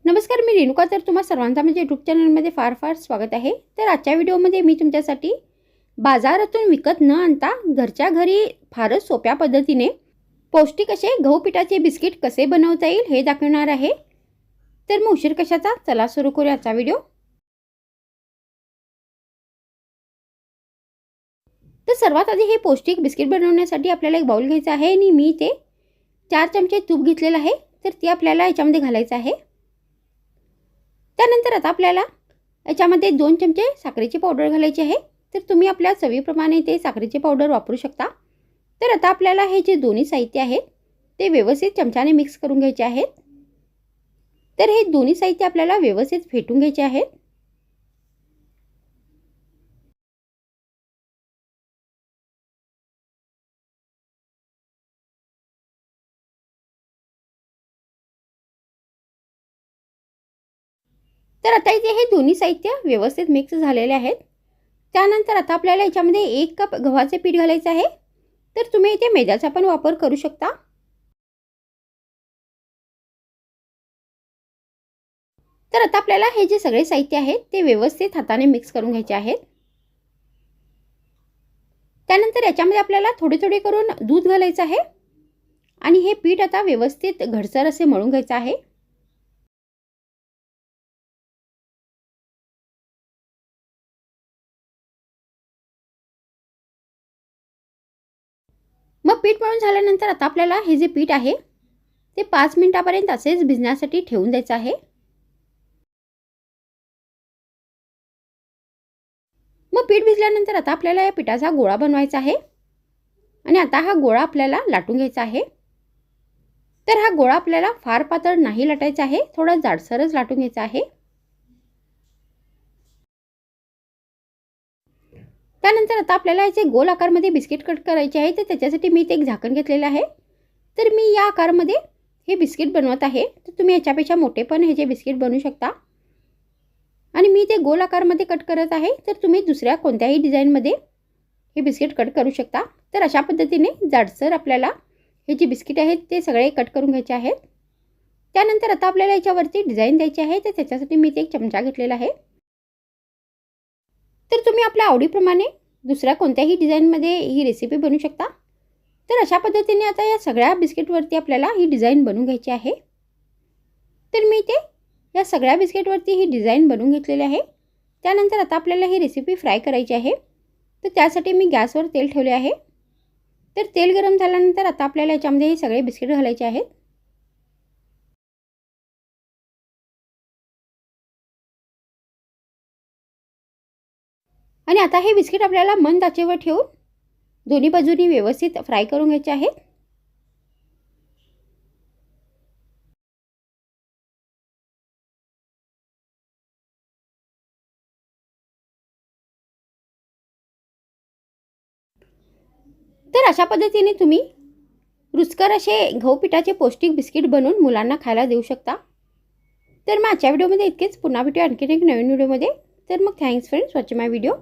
नमस्कार, मी रेणुका. तर तुम्हा सर्वांचा माझ्या यूट्यूब चॅनलमध्ये फार फार स्वागत आहे. तर आजच्या व्हिडिओमध्ये मी तुमच्यासाठी बाजारातून विकत न आणता घरच्या घरी फारच सोप्या पद्धतीने पौष्टिक असे गहू पिठाचे बिस्किट कसे बनवता येईल हे दाखवणार आहे. तर मग उशीर कशाचा, चला सुरू करूया आजचा व्हिडिओ. तर सर्वात आधी हे पौष्टिक बिस्किट बनवण्यासाठी आपल्याला एक बाउल घ्यायचा आहे आणि मी ते 4 चमचे तूप घेतलेलं आहे. तर ते आपल्याला याच्यामध्ये घालायचं आहे. त्यानंतर आता आपल्याला याच्यामध्ये 2 चमचे साखरेची पावडर घालायची आहे. तर तुम्ही आपल्या चवीप्रमाणे ते साखरेची पावडर वापरू शकता. तर आता आपल्याला हे जे दोन्ही साहित्य आहेत ते व्यवस्थित चमच्याने मिक्स करून घ्यायचे आहेत. तर हे दोन्ही साहित्य आपल्याला व्यवस्थित फेटून घ्यायचे आहेत. तर आता इथे हे दोन्ही साहित्य व्यवस्थित मिक्स झालेले आहेत. त्यानंतर आता आपल्याला याच्यामध्ये 1 कप गव्हाचे पीठ घालायचे आहे. तर तुम्ही इथे मैद्याचा पण वापर करू शकता. तर आता आपल्याला हे जे सगळे साहित्य आहेत ते व्यवस्थित हाताने मिक्स करून घ्यायचे आहेत. त्यानंतर याच्यामध्ये आपल्याला थोडे थोडे करून दूध घालायचं आहे आणि हे पीठ आता व्यवस्थित घडसर असे मळून घ्यायचं आहे. मग पीठ मळून झाल्यानंतर आता आपल्याला हे जे पीठ आहे ते 5 मिनिटापर्यंत असेच भिजण्यासाठी ठेवून द्यायचं आहे. मग पीठ भिजल्यानंतर आता आपल्याला या पिठाचा गोळा बनवायचा आहे आणि आता हा गोळा आपल्याला लाटून घ्यायचा आहे. तर हा गोळा आपल्याला फार पातळ नाही लाटायचा आहे, थोडा जाडसरच लाटून घ्यायचा आहे. त्यानंतर आता आपल्याला याचे गोल आकारमध्ये बिस्किट कट करायचे आहे. तर त्याच्यासाठी मी इथे एक झाकण घेतलेलं आहे. तर मी या आकारामध्ये हे बिस्किट बनवत आहे. तर तुम्ही याच्यापेक्षा मोठे पण हे जे बिस्किट बनवू शकता आणि मी ते गोल आकारमध्ये कट करत आहे. तर तुम्ही दुसऱ्या कोणत्याही डिझाईनमध्ये हे बिस्किट कट करू शकता. तर अशा पद्धतीने जाडसर आपल्याला हे जे बिस्किट आहेत ते सगळे कट करून घ्यायचे आहेत. त्यानंतर आता आपल्याला याच्यावरती डिझाईन द्यायची आहे. तर त्याच्यासाठी मी इथे एक चमचा घेतलेला आहे. तर तुम्ही आपल्या आवडीप्रमाणे दुसऱ्या कोणत्याही डिझाईनमध्ये ही रेसिपी बनवू शकता. तर अशा पद्धतीने आता या सगळ्या बिस्किटवरती आपल्याला ही डिझाईन बनवून घ्यायची आहे. तर मी इथे या सगळ्या बिस्किटवरती ही डिझाईन बनवून घेतलेली आहे. त्यानंतर आता आपल्याला ही रेसिपी फ्राय करायची आहे. तर त्यासाठी मी गॅसवर तेल ठेवले आहे. तर तेल गरम झाल्यानंतर आता आपल्याला याच्यामध्ये हे सगळे बिस्किट घालायचे आहेत. आणि आता हे बिस्किट आपल्याला मंद आचेवर ठेवून दोन्ही बाजूनी व्यवस्थित फ्राय करून घ्यायचे आहेत. तर अशा पद्धतीने तुम्ही रुचकर असे गहू पिठाचे पौष्टिक बिस्किट बनवून मुलांना खायला देऊ शकता. तर मग आजच्या व्हिडिओमध्ये इतकेच. पुन्हा भेटूया आणखीन एक नवीन व्हिडिओमध्ये. तर मग थँक्स फ्रेंड्स, वॉचिंग माय व्हिडिओ.